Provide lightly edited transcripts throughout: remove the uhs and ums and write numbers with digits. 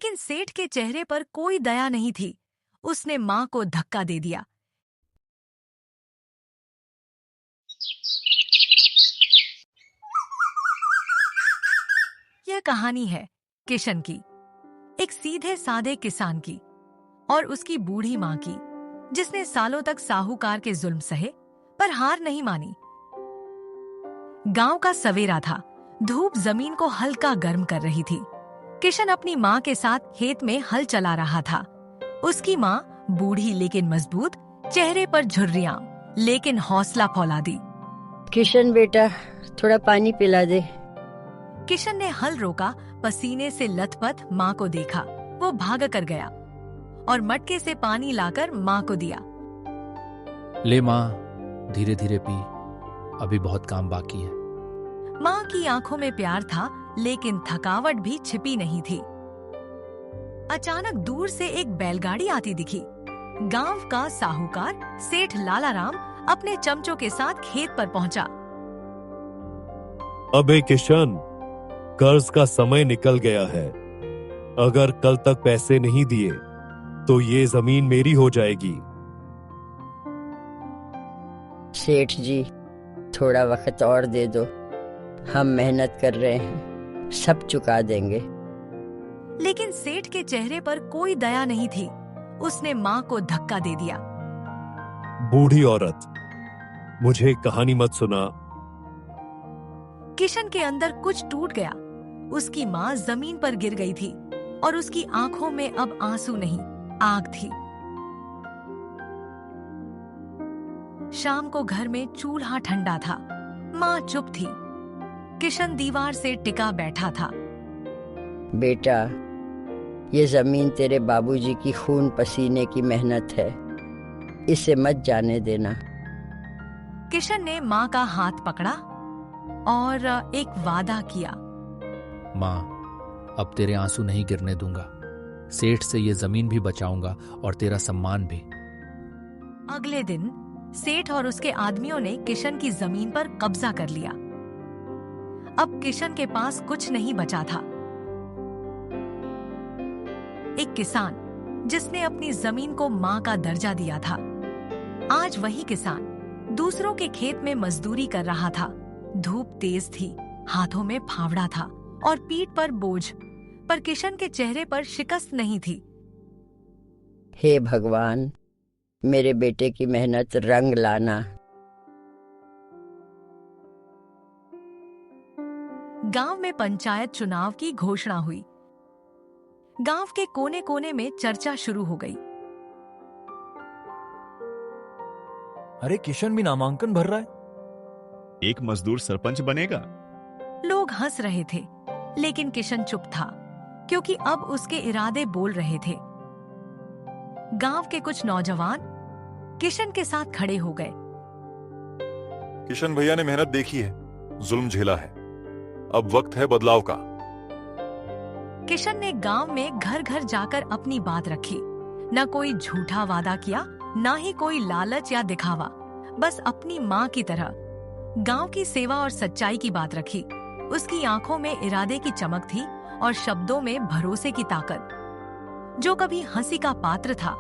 लेकिन सेठ के चेहरे पर कोई दया नहीं थी। उसने मां को धक्का दे दिया। यह कहानी है किशन की, एक सीधे साधे किसान की और उसकी बूढ़ी मां की, जिसने सालों तक साहूकार के जुल्म सहे पर हार नहीं मानी। गांव का सवेरा था। धूप जमीन को हल्का गर्म कर रही थी। किशन अपनी मां के साथ खेत में हल चला रहा था। उसकी मां बूढ़ी लेकिन मजबूत, चेहरे पर झुर्रियां लेकिन हौसला फौलादी। किशन बेटा, थोड़ा पानी पिला दे। किशन ने हल रोका, पसीने से लथपथ मां को देखा। वो भाग कर गया और मटके से पानी लाकर मां को दिया। ले मां, धीरे धीरे पी, अभी बहुत काम बाकी है। मां की आंखों में प्यार था, लेकिन थकावट भी छिपी नहीं थी। अचानक दूर से एक बैलगाड़ी आती दिखी। गांव का साहूकार सेठ लालाराम अपने चमचों के साथ खेत पर पहुंचा। अबे किशन, कर्ज का समय निकल गया है। अगर कल तक पैसे नहीं दिए तो ये जमीन मेरी हो जाएगी। सेठ जी, थोड़ा वक्त और दे दो। हम मेहनत कर रहे हैं, सब चुका देंगे। लेकिन सेठ के चेहरे पर कोई दया नहीं थी। उसने मां को धक्का दे दिया। बूढ़ी औरत, मुझे कहानी मत सुना। किशन के अंदर कुछ टूट गया। उसकी मां जमीन पर गिर गई थी और उसकी आंखों में अब आंसू नहीं, आग थी। शाम को घर में चूल्हा ठंडा था। मां चुप थी। किशन दीवार से टिका बैठा था। बेटा, ये जमीन तेरे बाबूजी की खून पसीने की मेहनत है, इसे मत जाने देना। किशन ने मां का हाथ पकड़ा और एक वादा किया। मां, अब तेरे आंसू नहीं गिरने दूंगा। सेठ से ये जमीन भी बचाऊंगा और तेरा सम्मान भी। अगले दिन सेठ और उसके आदमियों ने किशन की जमीन पर कब्जा कर लिया। अब किशन के पास कुछ नहीं बचा था। एक किसान जिसने अपनी जमीन को मां का दर्जा दिया था, आज वही किसान दूसरों के खेत में मजदूरी कर रहा था। धूप तेज थी, हाथों में फावड़ा था और पीठ पर बोझ, पर किशन के चेहरे पर शिकस्त नहीं थी। हे भगवान, मेरे बेटे की मेहनत रंग लाना। गांव में पंचायत चुनाव की घोषणा हुई। गांव के कोने कोने में चर्चा शुरू हो गई। अरे, किशन भी नामांकन भर रहा है। एक मजदूर सरपंच बनेगा। लोग हंस रहे थे, लेकिन किशन चुप था, क्योंकि अब उसके इरादे बोल रहे थे। गांव के कुछ नौजवान किशन के साथ खड़े हो गए। किशन भैया ने मेहनत देखी है, जुल्म झेला है, अब वक्त है बदलाव का। किशन ने गांव में घर घर जाकर अपनी बात रखी। न कोई झूठा वादा किया, न ही कोई लालच या दिखावा, बस अपनी मां की तरह गांव की सेवा और सच्चाई की बात रखी। उसकी आंखों में इरादे की चमक थी और शब्दों में भरोसे की ताकत। जो कभी हंसी का पात्र था,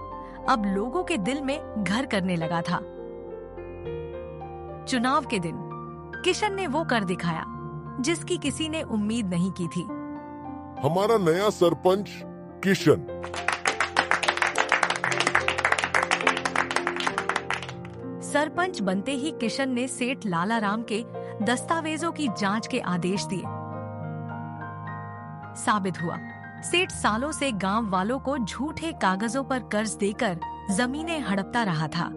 अब लोगों के दिल में घर करने लगा था। चुनाव के दिन किशन ने वो कर दिखाया जिसकी किसी ने उम्मीद नहीं की थी। हमारा नया सरपंच किशन। सरपंच बनते ही किशन ने सेठ लालाराम के दस्तावेजों की जांच के आदेश दिए। साबित हुआ, सेठ सालों से गांव वालों को झूठे कागजों पर कर्ज देकर जमीनें हड़पता रहा था।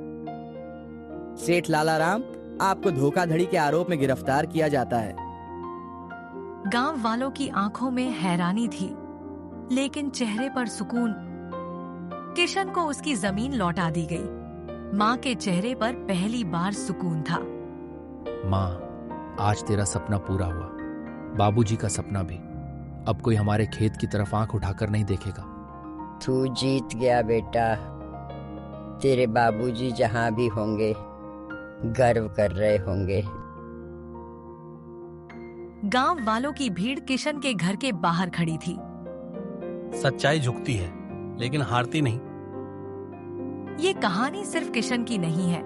सेठ लालाराम, आपको धोखाधड़ी के आरोप में गिरफ्तार किया जाता है। गांव वालों की आंखों में हैरानी थी, लेकिन चेहरे पर सुकून। किशन को उसकी जमीन लौटा दी गई। मां के चेहरे पर पहली बार सुकून था। मां, आज तेरा सपना पूरा हुआ, बाबूजी का सपना भी। अब कोई हमारे खेत की तरफ आंख उठाकर नहीं देखेगा। तू जीत गया बेटा। तेरे बाबूजी जहां भी होंगे गर्व कर रहे होंगे। गांव वालों की भीड़ किशन के घर के बाहर खड़ी थी। सच्चाई झुकती है लेकिन हारती नहीं। ये कहानी सिर्फ किशन की नहीं है,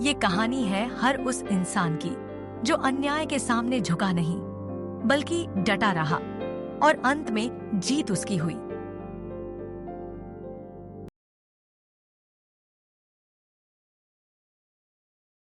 ये कहानी है हर उस इंसान की जो अन्याय के सामने झुका नहीं बल्कि डटा रहा और अंत में जीत उसकी हुई।